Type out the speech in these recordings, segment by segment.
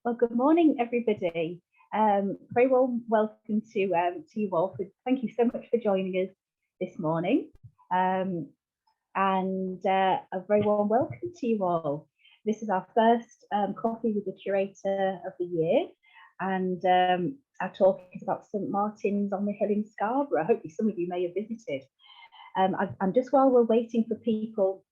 Well, good morning, everybody. Very warm welcome to you all. Thank you so much for joining us this morning. And a very warm welcome to you all. This is our first Coffee with the Curator of the year. And our talk is about St Martin's on the Hill in Scarborough. Hopefully some of you may have visited. And just while we're waiting for people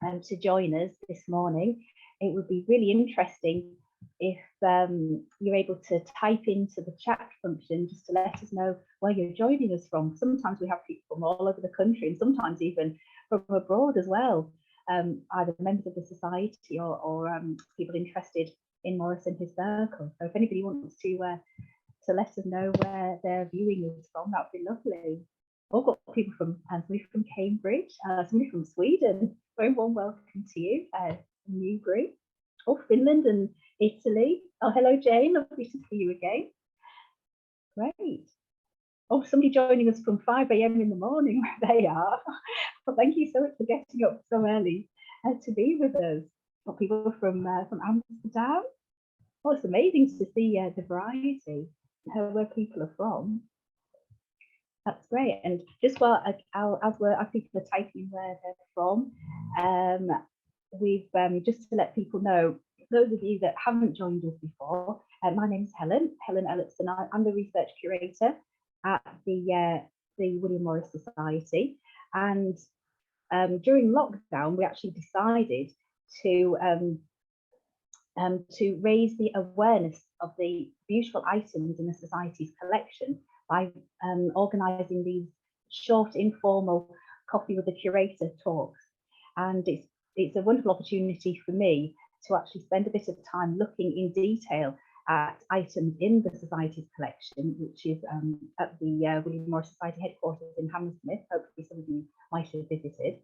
to join us this morning, it would be really interesting if you're able to type into the chat function just to let us know where you're joining us from. Sometimes we have people from all over the country and sometimes even from abroad as well, either members of the society or people interested in Morris and his circle. So if anybody wants to let us know where they're viewing us from, that would be lovely. We've got people from somebody from Cambridge, somebody from Sweden. Very warm welcome to you, new group. Oh, Finland and Italy. Oh, hello, Jane. Lovely to see you again. Great. Oh, somebody joining us from 5 a.m. in the morning where they are. Well, thank you so much for getting up so early to be with us. Got people from Amsterdam. Oh, it's amazing to see the variety where people are from. That's great. And just while as people are typing where they're from, we've just to let people know, those of you that haven't joined us before, my name is Helen Elletson. I'm the research curator at the William Morris Society, and during lockdown we actually decided to raise the awareness of the beautiful items in the Society's collection by organising these short informal Coffee with the Curator talks. And it's a wonderful opportunity for me to actually spend a bit of time looking in detail at items in the Society's collection, which is at the William Morris Society headquarters in Hammersmith. Hopefully some of you might have visited.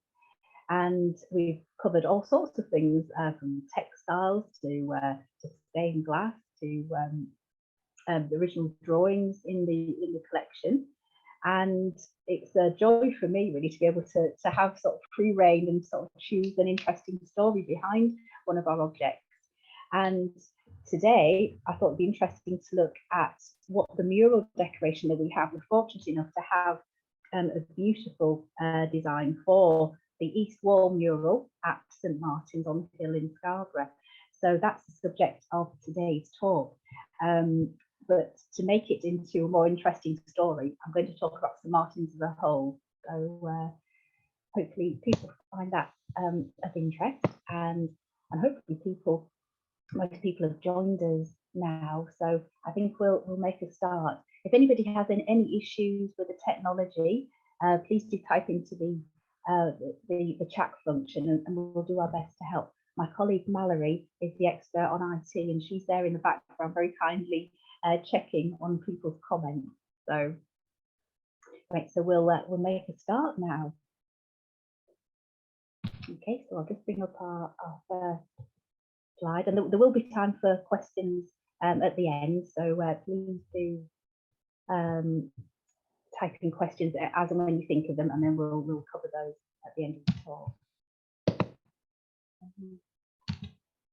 And we've covered all sorts of things, from textiles to stained glass to the original drawings in the collection. And it's a joy for me really to be able to have sort of free rein and sort of choose an interesting story behind one of our objects. And today I thought it'd be interesting to look at what the mural decoration that we have. We're fortunate enough to have a beautiful design for the East Wall mural at St Martin's on the Hill in Scarborough. So that's the subject of today's talk. But to make it into a more interesting story, I'm going to talk about St Martin's as a whole. So hopefully people find that of interest, and hopefully most people have joined us now. So I think we'll make a start. If anybody has any issues with the technology, please do type into the chat function, and we'll do our best to help. My colleague Mallory is the expert on IT, and she's there in the background very kindly checking on people's comments. So right, so we'll make a start now. Okay, so I'll just bring up our first slide, and there will be time for questions at the end. So please do type in questions as and when you think of them, and then we'll cover those at the end of the talk.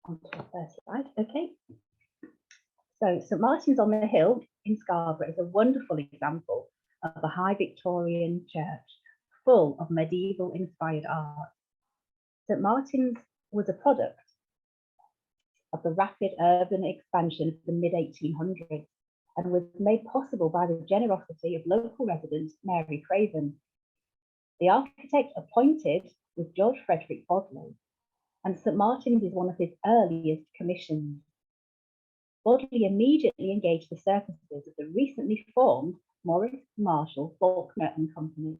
On to our first slide. Okay. So St Martin's on the Hill in Scarborough is a wonderful example of a high Victorian church full of medieval inspired art. St Martin's was a product of the rapid urban expansion of the mid-1800s and was made possible by the generosity of local resident Mary Craven. The architect appointed was George Frederick Bodley, and St Martin's is one of his earliest commissions. Bodley immediately engaged the services of the recently formed Morris, Marshall, Faulkner Company.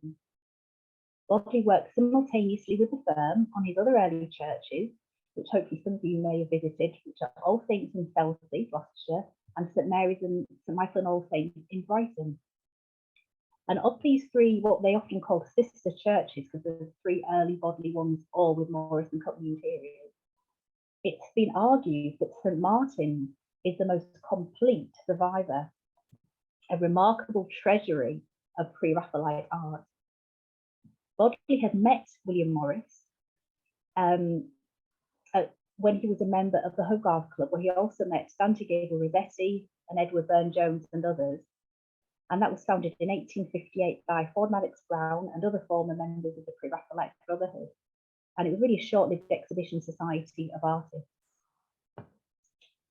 Bodley worked simultaneously with the firm on his other early churches, which hopefully some of you may have visited, which are All Saints in Felsey, Gloucestershire, and St Mary's and St Michael and All Saints in Brighton. And of these three, what they often call sister churches, because there's three early Bodley ones, all with Morris and Company interiors, it's been argued that St Martin's is the most complete survivor, a remarkable treasury of Pre-Raphaelite art. Bodley had met William Morris when he was a member of the Hogarth Club, where he also met Dante, Gabriel, Rossetti and Edward Burne-Jones and others. And that was founded in 1858 by Madox Brown and other former members of the Pre-Raphaelite Brotherhood. And it was really a short-lived exhibition society of artists.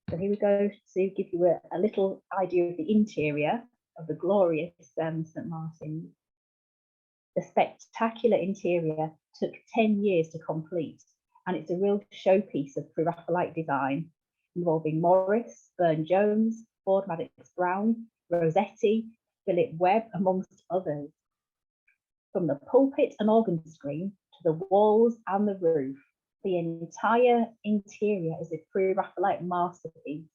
So here we go to give you a little idea of the interior of the glorious St. Martin's. The spectacular interior took 10 years to complete, and it's a real showpiece of Pre-Raphaelite design, involving Morris, Burne-Jones, Madox Brown, Rossetti, Philip Webb, amongst others. From the pulpit and organ screen to the walls and the roof, the entire interior is a Pre-Raphaelite masterpiece,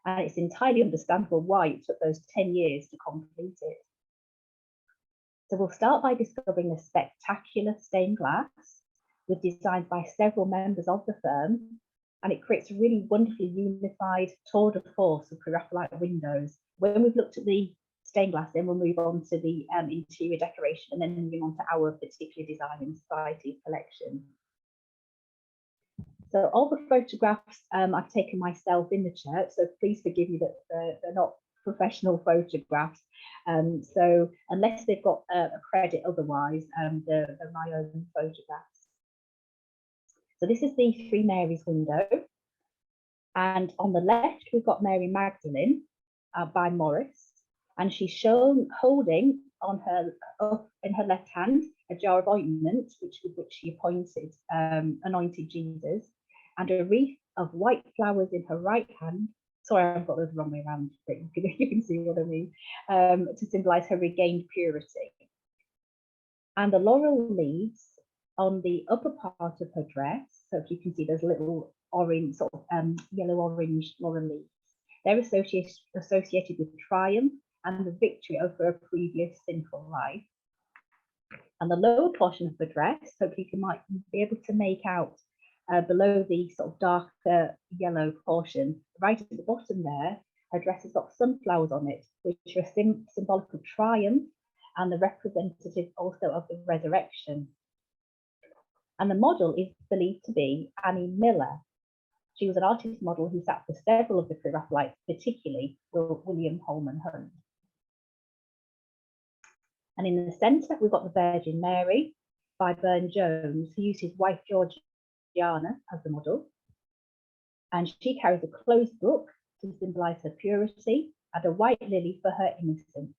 and it's entirely understandable why it took those 10 years to complete it. So we'll start by discovering the spectacular stained glass with designs by several members of the firm, and it creates a really wonderfully unified tour de force of Pre-Raphaelite windows. When we've looked at the stained glass, then we'll move on to the interior decoration, and then moving on to our particular design and society collection. So all the photographs I've taken myself in the church, so please forgive me that they're not professional photographs. So unless they've got a credit otherwise, they're my own photographs. So this is the Three Marys window. And on the left, we've got Mary Magdalene by Morris. And she's shown holding on her, in her left hand, a jar of ointment, which she anointed Jesus, and a wreath of white flowers in her right hand. Sorry, I've got those the wrong way around, but you can see what I mean, to symbolize her regained purity. And the laurel leaves on the upper part of her dress, so if you can see those little orange, sort of yellow-orange laurel leaves, they're associated with triumph and the victory over a previous sinful life. And the lower portion of the dress, hopefully you might be able to make out below the sort of darker yellow portion, right at the bottom there, her dress has got sunflowers on it, which are symbolic of triumph and the representative also of the resurrection. And the model is believed to be Annie Miller. She was an artist model who sat for several of the Pre-Raphaelites, particularly William Holman Hunt. And in the centre, we've got the Virgin Mary by Burne-Jones, who used his wife Georgiana as the model. And she carries a closed book to symbolise her purity and a white lily for her innocence.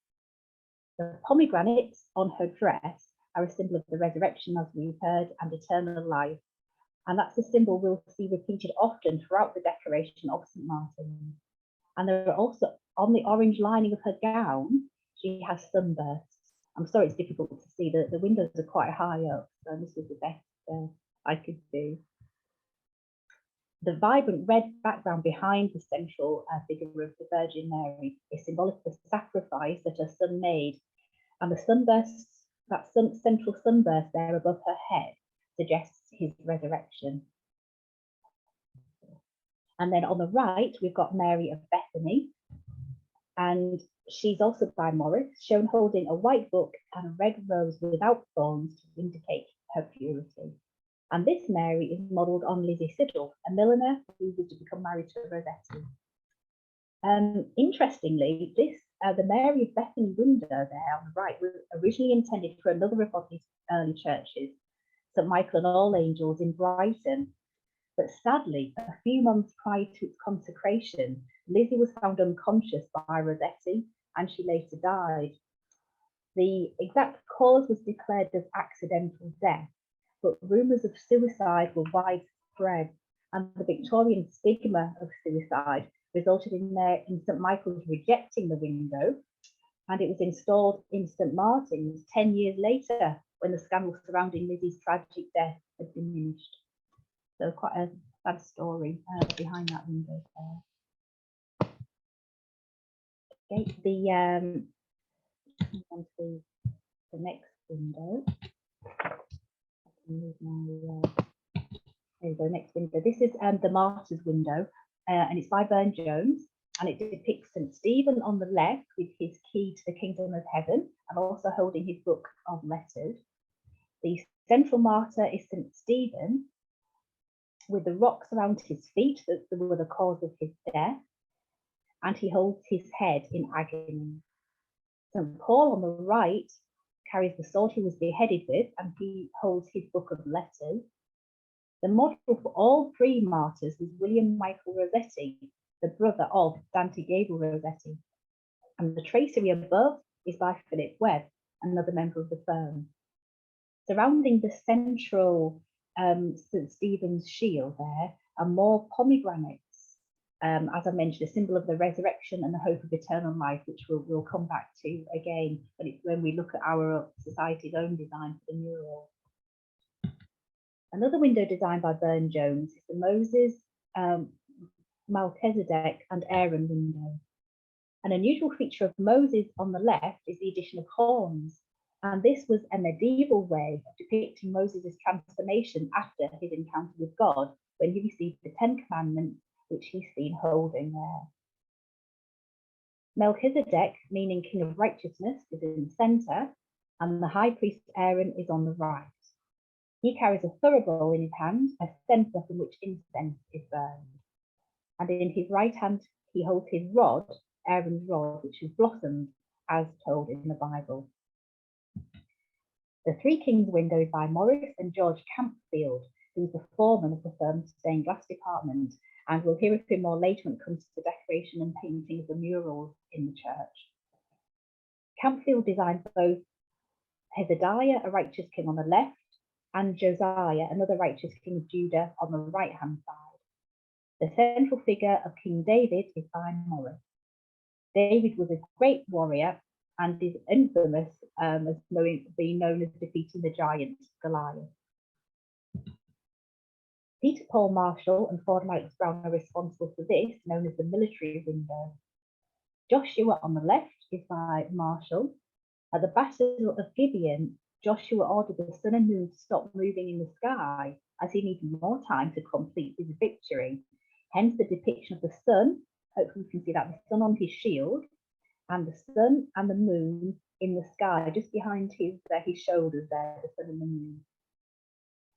The pomegranates on her dress are a symbol of the resurrection, as we've heard, and eternal life. And that's a symbol we'll see repeated often throughout the decoration of St. Martin's. And there are also, on the orange lining of her gown, she has sunbursts. I'm sorry it's difficult to see, the windows are quite high up, so this was the best I could do. The vibrant red background behind the central figure of the Virgin Mary is symbolic of the sacrifice that her son made, and the sunbursts, that central sunburst there above her head, suggests his resurrection. And then on the right, we've got Mary of Bethany, and she's also by Morris, shown holding a white book and a red rose without thorns to indicate her purity. And this Mary is modelled on Lizzie Siddle, a milliner who was to become married to Rossetti. Interestingly, the Mary of Bethany window there on the right was originally intended for another of Bodley's early churches, St. Michael and All Angels in Brighton. But sadly, a few months prior to its consecration, Lizzie was found unconscious by Rossetti and she later died. The exact cause was declared as accidental death, but rumours of suicide were widespread, and the Victorian stigma of suicide resulted in St. Michael's rejecting the window, and it was installed in St. Martin's 10 years later when the scandal surrounding Lizzie's tragic death had diminished. So quite a sad story behind that window there. Okay, on to the next window. There we go, next window. This is the Martyr's window, and it's by Burne-Jones, and it depicts St. Stephen on the left with his key to the kingdom of heaven and also holding his book of letters. The central martyr is St. Stephen, with the rocks around his feet that were the cause of his death, and he holds his head in agony. St. Paul on the right carries the sword he was beheaded with, and he holds his book of letters. The model for all three martyrs was William Michael Rossetti, the brother of Dante Gabriel Rossetti. And the tracery above is by Philip Webb, another member of the firm. Surrounding the central St. Stephen's shield there are more pomegranates, as I mentioned, a symbol of the resurrection and the hope of eternal life, which we'll come back to again when we look at our society's own design for the mural. Another window designed by Burne-Jones is the Moses, Melchizedek and Aaron window. An unusual feature of Moses on the left is the addition of horns, and this was a medieval way of depicting Moses' transformation after his encounter with God, when he received the 10 Commandments, which he's seen holding there. Melchizedek, meaning King of Righteousness, is in the centre, and the High Priest Aaron is on the right. He carries a thurible in his hand, a censer from which incense is burned. And in his right hand, he holds his rod, Aaron's rod, which has blossomed, as told in the Bible. The Three Kings window is by Morris and George Campfield, who was the foreman of the firm's stained glass department, and we'll hear of him more later when it comes to the decoration and painting of the murals in the church. Campfield designed both Hezekiah, a righteous king, on the left, and Josiah, another righteous king of Judah, on the right-hand side. The central figure of King David is by Morris. David was a great warrior and is infamous as being known as defeating the giant Goliath. Peter Paul Marshall and Madox Brown are responsible for this, known as the military window. Joshua on the left is by Marshall. At the Battle of Gibeon, Joshua ordered the sun and moon to stop moving in the sky as he needed more time to complete his victory. Hence the depiction of the sun, hopefully you can see that, the sun on his shield, and the sun and the moon in the sky, just behind his shoulders there, the sun and the moon.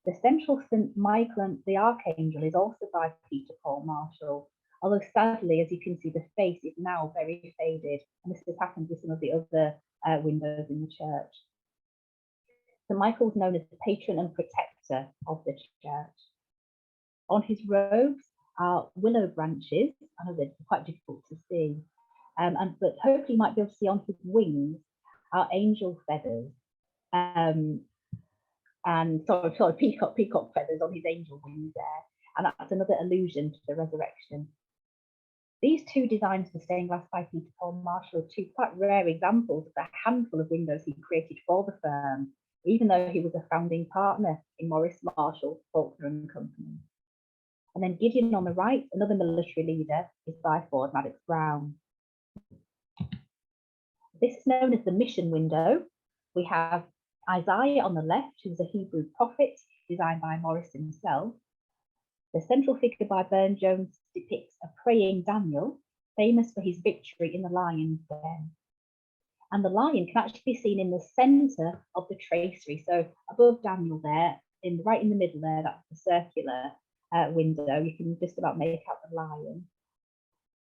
The central St. Michael and the Archangel is also by Peter Paul Marshall, although sadly, as you can see, the face is now very faded, and this has happened with some of the other windows in the church. St. Michael is known as the patron and protector of the church. On his robes are willow branches. I know they're quite difficult to see, but hopefully you might be able to see on his wings are angel feathers. And peacock feathers on his angel wings there, and that's another allusion to the resurrection. These two designs for stained glass by Peter Paul Marshall are two quite rare examples of the handful of windows he created for the firm, even though he was a founding partner in Morris, Marshall, Faulkner Company. And then Gideon on the right, another military leader, is by Madox Brown. This is known as the mission window. We have Isaiah on the left, who's a Hebrew prophet, designed by Morris himself. The central figure by Burne-Jones depicts a praying Daniel, famous for his victory in the lion's den. And the lion can actually be seen in the centre of the tracery. So above Daniel there, right in the middle there, that's the circular window. You can just about make out the lion.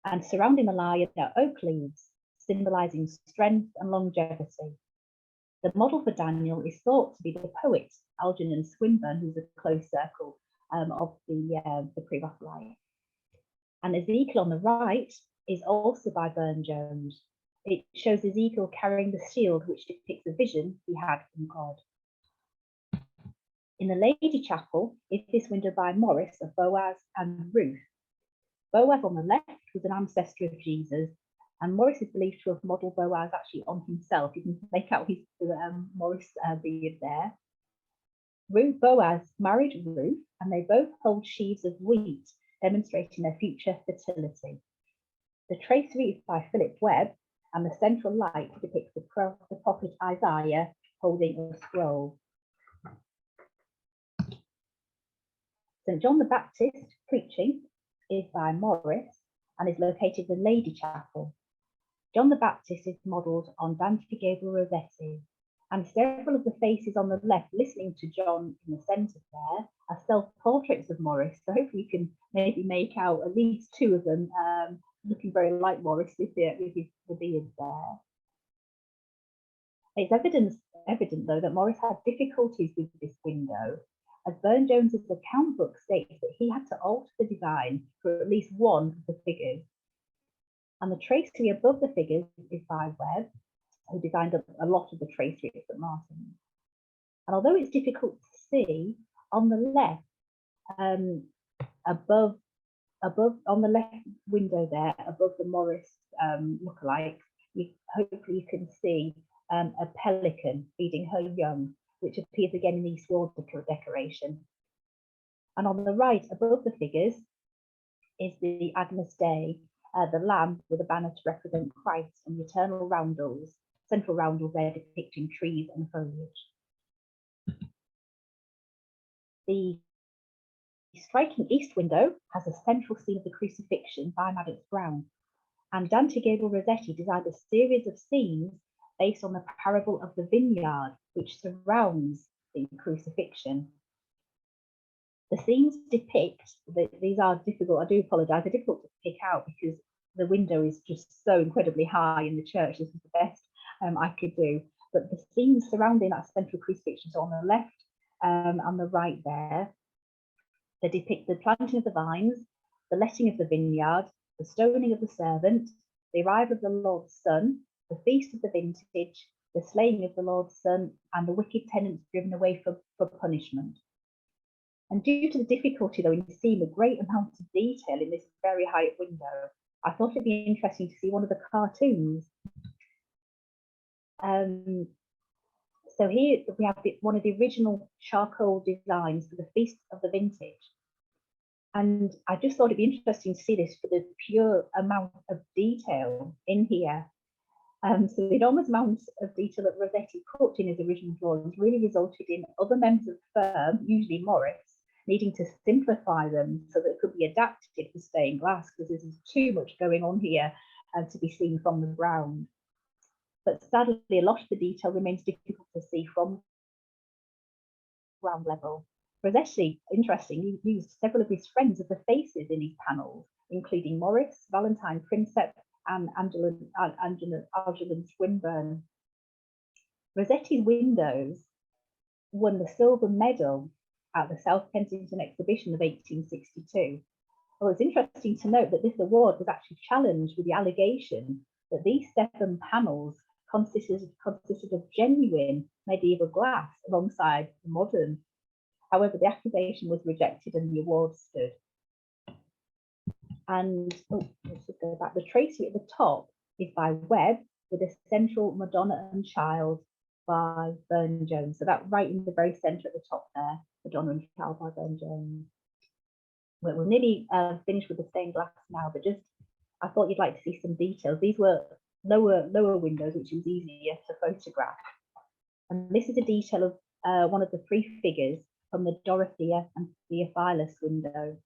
And surrounding the lion are oak leaves, symbolising strength and longevity. The model for Daniel is thought to be the poet Algernon Swinburne, who's a close circle of the Pre-Raphaelite. And Ezekiel on the right is also by Burne-Jones. It shows Ezekiel carrying the shield, which depicts a vision he had from God. In the Lady Chapel is this window by Morris of Boaz and Ruth. Boaz on the left was an ancestor of Jesus, and Morris is believed to have modelled Boaz actually on himself. You can make out his Morris beard there. Boaz married Ruth, and they both hold sheaves of wheat, demonstrating their future fertility. The tracery is by Philip Webb, and the central light depicts the prophet Isaiah holding a scroll. St. John the Baptist preaching is by Morris and is located in the Lady Chapel. John the Baptist is modelled on Dante Gabriel Rossetti, and several of the faces on the left listening to John in the centre there are self-portraits of Morris. So hopefully you can maybe make out at least two of them looking very like Morris with the beard there. It's evident though that Morris had difficulties with this window, as Burne-Jones's account book states that he had to alter the design for at least one of the figures. And the tracery above the figures is by Webb, who designed a lot of the tracery at St. Martin's. And although it's difficult to see, on the left, above on the left window there, above the Morris lookalike, hopefully you can see a pelican feeding her young, which appears again in East Watercolour decoration. And on the right, above the figures, is the Agnus Dei, the lamb with a banner to represent Christ, and the eternal roundels, central roundel there depicting trees and foliage. The striking east window has a central scene of the crucifixion by Madox Brown, and Dante, Gabriel, Rossetti designed a series of scenes based on the parable of the vineyard, which surrounds the crucifixion. The scenes depict, these are difficult, I do apologise, they're difficult to pick out because the window is just so incredibly high in the church. This is the best I could do. But the scenes surrounding that central crucifixion, so on the left and the right there, they depict the planting of the vines, the letting of the vineyard, the stoning of the servant, the arrival of the Lord's Son, the feast of the vintage, the slaying of the Lord's Son, and the wicked tenants driven away for punishment. And due to the difficulty, though, in seeing a great amount of detail in this very high window, I thought it'd be interesting to see one of the cartoons. So here we have one of the original charcoal designs for the Feast of the Vintage. And I just thought it'd be interesting to see this for the pure amount of detail in here. So the enormous amount of detail that Rossetti put in his original drawings really resulted in other members of the firm, usually Morris, needing to simplify them so that it could be adapted for stained glass, because there's too much going on here to be seen from the ground. But sadly, a lot of the detail remains difficult to see from ground level. Rossetti, interesting, he used several of his friends as the faces in his panels, including Morris, Valentine Prinsep, and Algernon Swinburne. Rossetti's windows won the silver medal at the South Kensington Exhibition of 1862. Well, it's interesting to note that this award was actually challenged with the allegation that these 7 panels consisted of genuine medieval glass alongside the modern. However, the accusation was rejected and the award stood. And let's just go back. The tracery at the top is by Webb, with a central Madonna and Child by Burne-Jones. So that right in the very centre at the top there, Madonna and Child by Burne-Jones. We're nearly finished with the stained glass now, but just I thought you'd like to see some details. These were lower windows, which was easier to photograph. And this is a detail of one of the 3 figures from the Dorothea and Theophilus window.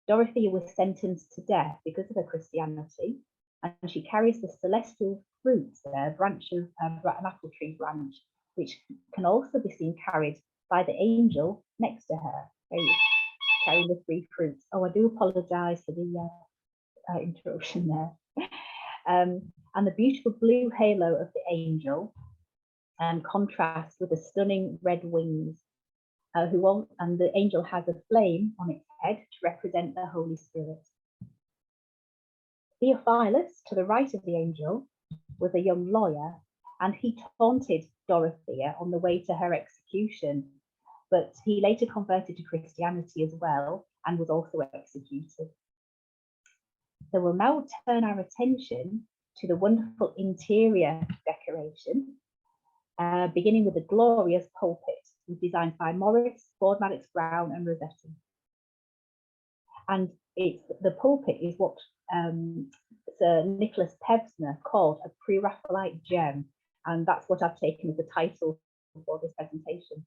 Dorothea was sentenced to death because of her Christianity, and she carries the celestial fruits there, branch of an apple tree branch, which can also be seen carried by the angel next to her, carrying the 3 fruits. Oh, I do apologise for the interruption there. And the beautiful blue halo of the angel contrasts with the stunning red wings, and the angel has a flame on its head to represent the Holy Spirit. Theophilus, to the right of the angel, was a young lawyer, and he taunted Dorothea on the way to her execution, but he later converted to Christianity as well and was also executed. So we'll now turn our attention to the wonderful interior decoration, beginning with the glorious pulpit, designed by Morris, Ford, Madox Brown, and Rossetti. And the pulpit is what Sir Nicholas Pevsner called a Pre-Raphaelite gem, and that's what I've taken as the title for this presentation.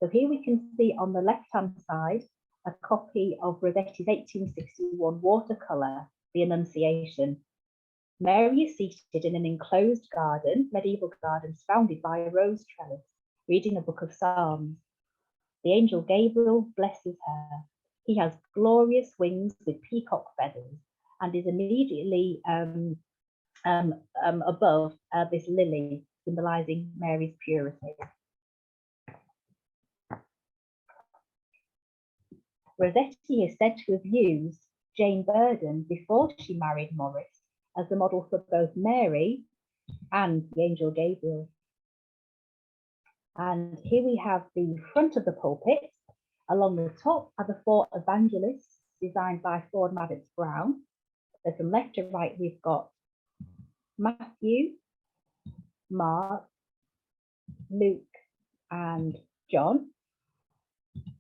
So here we can see on the left-hand side a copy of Rossetti's 1861 watercolour, The Annunciation. Mary is seated in an enclosed garden, medieval garden, surrounded by a rose trellis, reading a book of Psalms. The angel Gabriel blesses her. He has glorious wings with peacock feathers and is immediately above this lily, symbolizing Mary's purity. Rossetti is said to have used Jane Burden before she married Morris as the model for both Mary and the angel Gabriel. And here we have the front of the pulpit. Along the top are the 4 evangelists designed by Madox Brown. So from left to right, we've got Matthew, Mark, Luke, and John.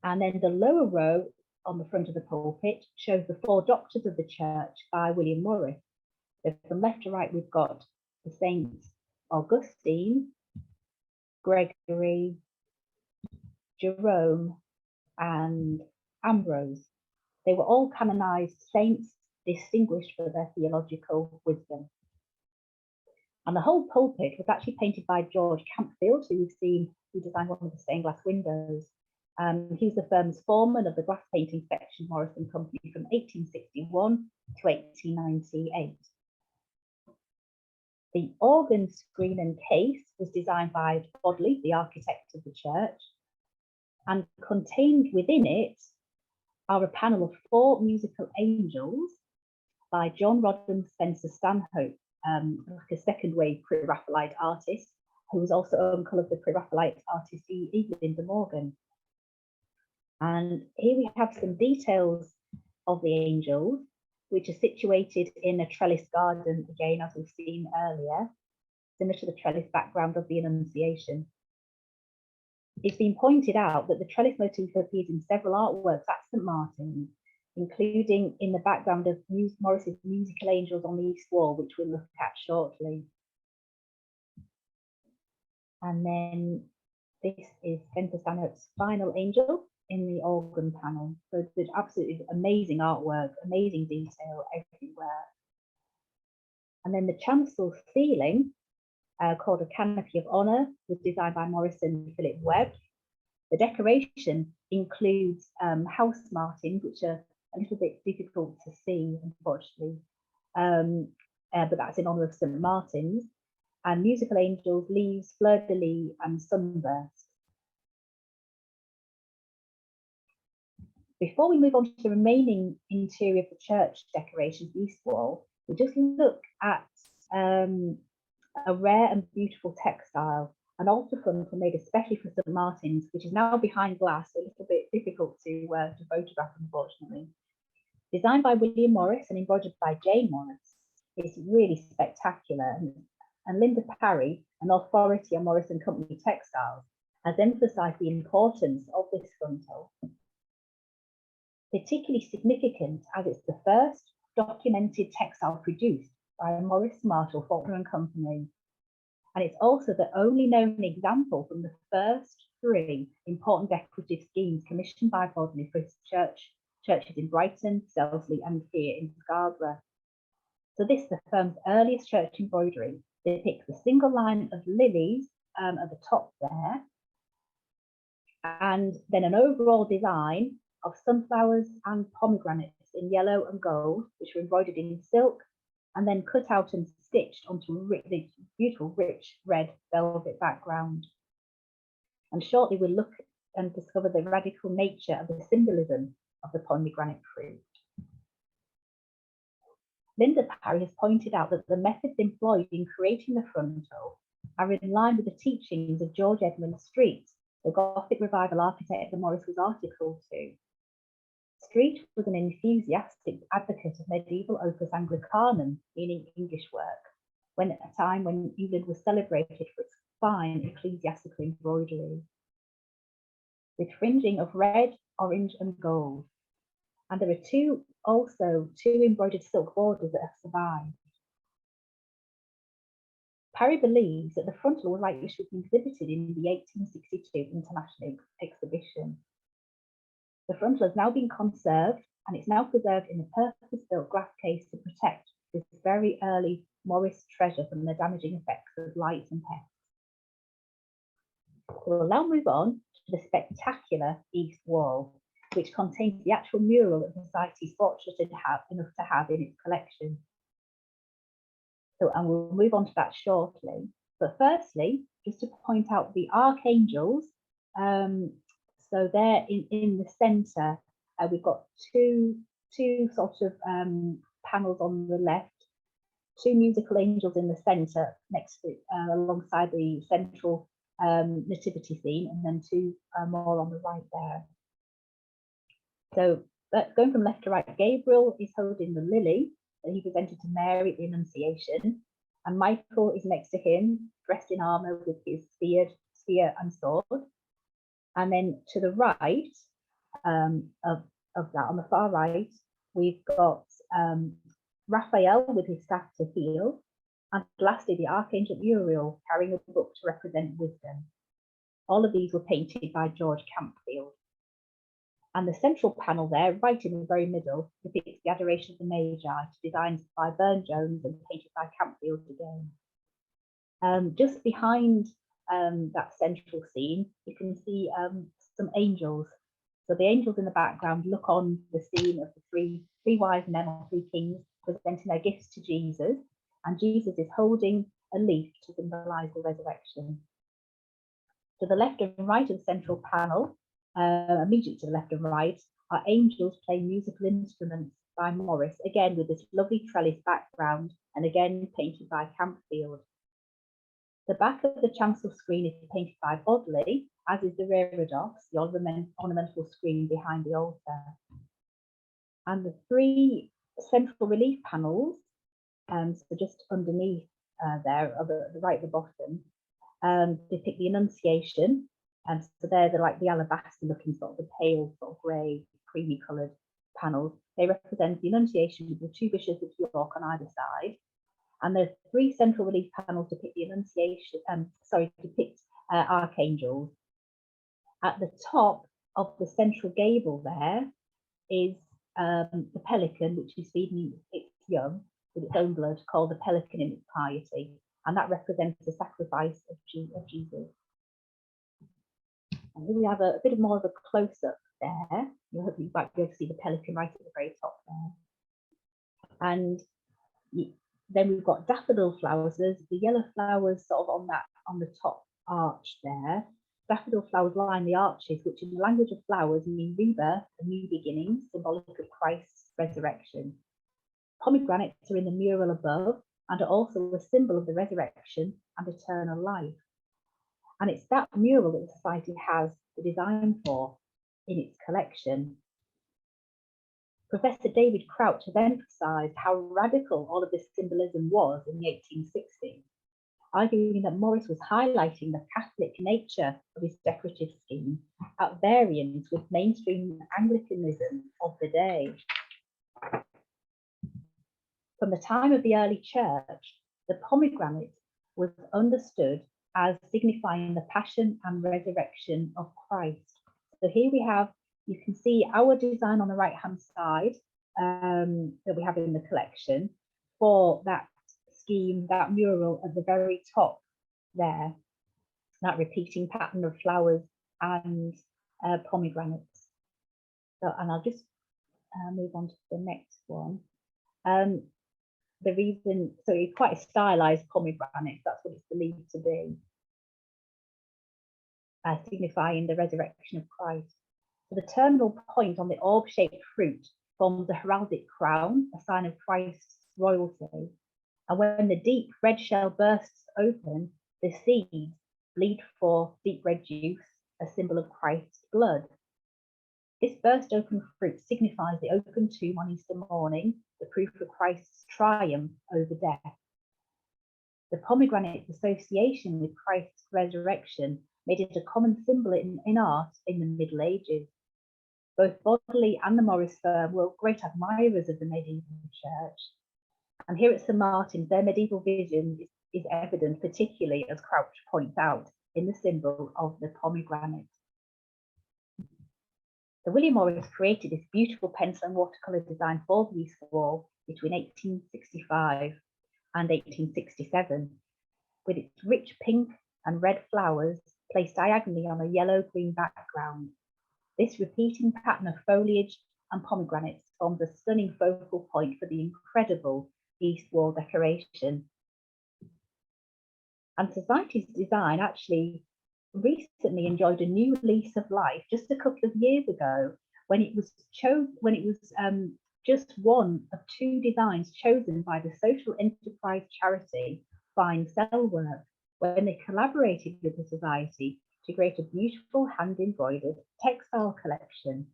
And then the lower row on the front of the pulpit shows the 4 doctors of the church by William Morris. So from left to right, we've got the Saints Augustine, Gregory, Jerome, and Ambrose. They were all canonized saints, distinguished for their theological wisdom. And the whole pulpit was actually painted by George Campfield, who we've seen, who designed one of the stained glass windows. He was the firm's foreman of the glass painting section, Morrison Company, from 1861 to 1898. The organ screen and case was designed by Bodley, the architect of the church, and contained within it are a panel of 4 musical angels by John Rodham Spencer Stanhope, like a second wave Pre-Raphaelite artist, who was also uncle of the Pre-Raphaelite artist Evelyn de Morgan. And here we have some details of the angels, which are situated in a trellis garden, again, as we've seen earlier, similar to the trellis background of the Annunciation. It's been pointed out that the trellis motif appears in several artworks at St Martin's, including in the background of Morris's musical angels on the east wall, which we'll look at shortly. And then this is Spencer Stanhope's final angel in the organ panel. So there's absolutely amazing artwork, amazing detail everywhere. And then the chancel ceiling, called a canopy of honour, was designed by Morris and Philip Webb. The decoration includes house martins, which are a little bit difficult to see, unfortunately, but that's in honour of St Martin's, and musical angels, leaves, fleur-de-lis, and sunburst. Before we move on to the remaining interior of the church decorations, the east wall, we just look at a rare and beautiful textile, an altar front made especially for St Martin's, which is now behind glass, a little bit difficult to photograph, unfortunately. Designed by William Morris and embroidered by Jane Morris, it's really spectacular. And Linda Parry, an authority on Morrison Company textiles, has emphasised the importance of this frontal. Particularly significant as it's the first documented textile produced by Morris Marshall Faulkner Company. And it's also the only known example from the first 3 important decorative schemes commissioned by Bodley for his churches in Brighton, Selsley, and here in Scarborough. So this, the firm's earliest church embroidery, depicts a single line of lilies at the top there, and then an overall design of sunflowers and pomegranates in yellow and gold, which were embroidered in silk, and then cut out and stitched onto the beautiful, rich red velvet background. And shortly we'll look and discover the radical nature of the symbolism of the pomegranate fruit. Linda Parry has pointed out that the methods employed in creating the frontal are in line with the teachings of George Edmund Street, the Gothic revival architect that Morris was articled to. Street was an enthusiastic advocate of medieval opus Anglicanum, meaning English work, when at a time when England was celebrated for its fine ecclesiastical embroidery, with fringing of red, orange, and gold. And there are also two embroidered silk borders that have survived. Parry believes that the frontal was likely to have been exhibited in the 1862 International Exhibition. The frontal has now been conserved, and it's now preserved in a purpose-built glass case to protect this very early Morris treasure from the damaging effects of light and pests. So we'll now move on to the spectacular east wall, which contains the actual mural that the Society is fortunate enough to have in its collection. So, and we'll move on to that shortly. But firstly, just to point out the archangels. So they're in the centre. We've got two sort of panels on the left, two musical angels in the centre, next to alongside the central nativity scene, and then two more on the right there. So going from left to right, Gabriel is holding the lily that he presented to Mary at the Annunciation, and Michael is next to him, dressed in armour with his spear and sword. And then to the right of that, on the far right, we've got Raphael with his staff to heal, and lastly the Archangel Uriel carrying a book to represent wisdom. All of these were painted by George Campfield. And the central panel there, right in the very middle, depicts the Adoration of the Magi, designed by Burne-Jones and painted by Campfield again. Just behind that central scene, you can see some angels. So the angels in the background look on the scene of the three wise men or three kings presenting their gifts to Jesus, and Jesus is holding a leaf to symbolise the resurrection. To the left and right of the central panel, immediately to the left and right, are angels playing musical instruments by Morris, again with this lovely trellis background, and again painted by Campfield. The back of the chancel screen is painted by Bodley, as is the reredos, the ornamental screen behind the altar. And the three central relief panels, so just underneath there, right at the bottom, depict the Annunciation. And so they're like the alabaster looking sort of the pale sort of grey creamy coloured panels. They represent the Annunciation with the two bishops of York on either side. And the three central relief panels depict the Annunciation, depict archangels. At the top of the central gable there is the pelican, which is feeding its young with its own blood, called the pelican in its piety. And that represents the sacrifice of Jesus. And here we have a bit more of a close-up there. You might be able to see the pelican right at the very top there. And then we've got daffodil flowers. There's the yellow flowers sort of on the top arch there. Daffodil flowers line the arches, which in the language of flowers mean rebirth and new beginnings, symbolic of Christ's resurrection. Pomegranates are in the mural above and are also a symbol of the resurrection and eternal life. And it's that mural that the Society has the design for in its collection. Professor David Crouch has emphasised how radical all of this symbolism was in the 1860s, arguing that Morris was highlighting the Catholic nature of his decorative scheme at variance with mainstream Anglicanism of the day. From the time of the early church, the pomegranate was understood as signifying the passion and resurrection of Christ. So here we have, you can see our design on the right-hand side that we have in the collection for that scheme, that mural at the very top there, that repeating pattern of flowers and pomegranates. So, and I'll just move on to the next one. The reason, so it's quite a stylized pomegranate, that's what it's believed to be, signifying the resurrection of Christ. So the terminal point on the orb-shaped fruit forms a heraldic crown, a sign of Christ's royalty. And when the deep red shell bursts open, the seeds bleed forth deep red juice, a symbol of Christ's blood. This burst open fruit signifies the open tomb on Easter morning, the proof of Christ's triumph over death. The pomegranate's association with Christ's resurrection made it a common symbol in art in the Middle Ages. Both Bodley and the Morris firm were great admirers of the medieval church. And here at St Martin's, their medieval vision is evident, particularly, as Crouch points out, in the symbol of the pomegranate. So William Morris created this beautiful pencil and watercolour design for the East Wall between 1865 and 1867, with its rich pink and red flowers placed diagonally on a yellow-green background. This repeating pattern of foliage and pomegranates forms a stunning focal point for the incredible east wall decoration. And Society's design actually recently enjoyed a new lease of life just a couple of years ago, when it was just one of 2 designs chosen by the social enterprise charity Fine Cell Work, when they collaborated with the Society to create a beautiful hand-embroidered textile collection.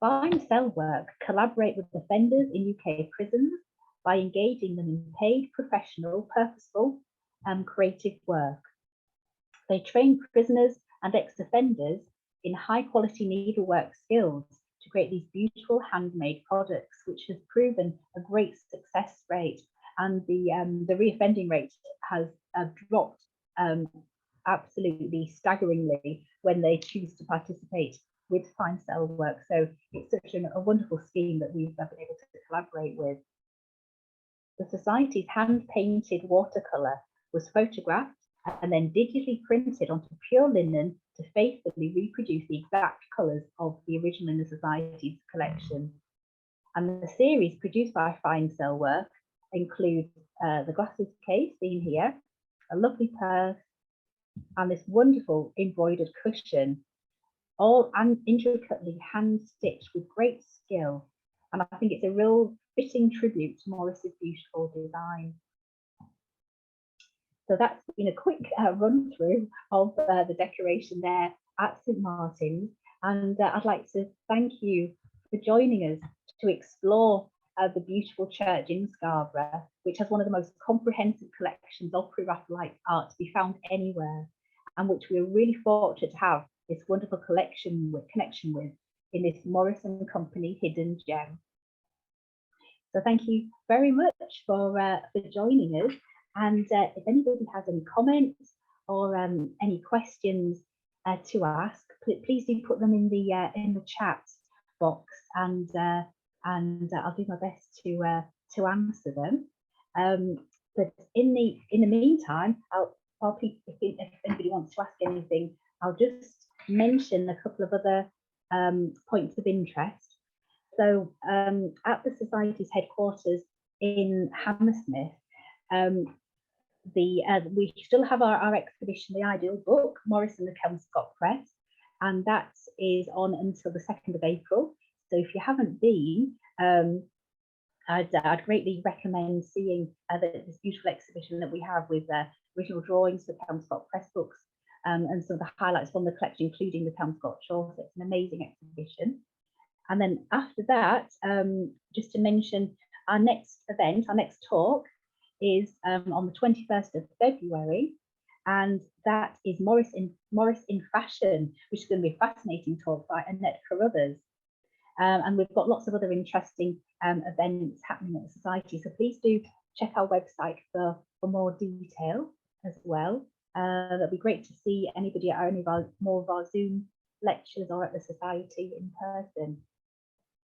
Fine Cell Work collaborate with offenders in UK prisons by engaging them in paid, professional, purposeful and creative work. They train prisoners and ex-offenders in high-quality needlework skills to create these beautiful handmade products, which has proven a great success rate, and the reoffending rate has dropped absolutely staggeringly when they choose to participate with Fine Cell Work. So it's such a wonderful scheme that we've been able to collaborate with. The Society's hand-painted watercolour was photographed and then digitally printed onto pure linen to faithfully reproduce the exact colours of the original in the Society's collection. And the series produced by Fine Cell Work includes the glasses case seen here, a lovely purse, and this wonderful embroidered cushion, all intricately hand-stitched with great skill. And I think it's a real fitting tribute to Morris's beautiful design. So that's been a quick run through of the decoration there at St Martin's, and I'd like to thank you for joining us to explore the beautiful church in Scarborough, which has one of the most comprehensive collections of Pre-Raphaelite art to be found anywhere, and which we're really fortunate to have this wonderful connection with in this Madox Company hidden gem. So thank you very much for joining us. And if anybody has any comments or any questions to ask, please do put them in the chat box, and I'll do my best to answer them. But in the meantime, if anybody wants to ask anything, I'll just mention a couple of other points of interest. So at the Society's headquarters in Hammersmith, we still have our exhibition, The Ideal Book, Morris and the Kelmscott Press, and that is on until the 2nd of April. So if you haven't been, I'd greatly recommend seeing this beautiful exhibition that we have with original drawings for Kelmscott Press books, and some of the highlights from the collection, including the Kelmscott shawl. So it's an amazing exhibition. And then after that, just to mention our next event, our next talk is on the 21st of February, and that is Morris in Fashion, which is going to be a fascinating talk by Annette Carruthers. And we've got lots of other interesting events happening at the Society, so please do check our website for more detail as well. That'd be great to see anybody at any of our more of our Zoom lectures or at the Society in person.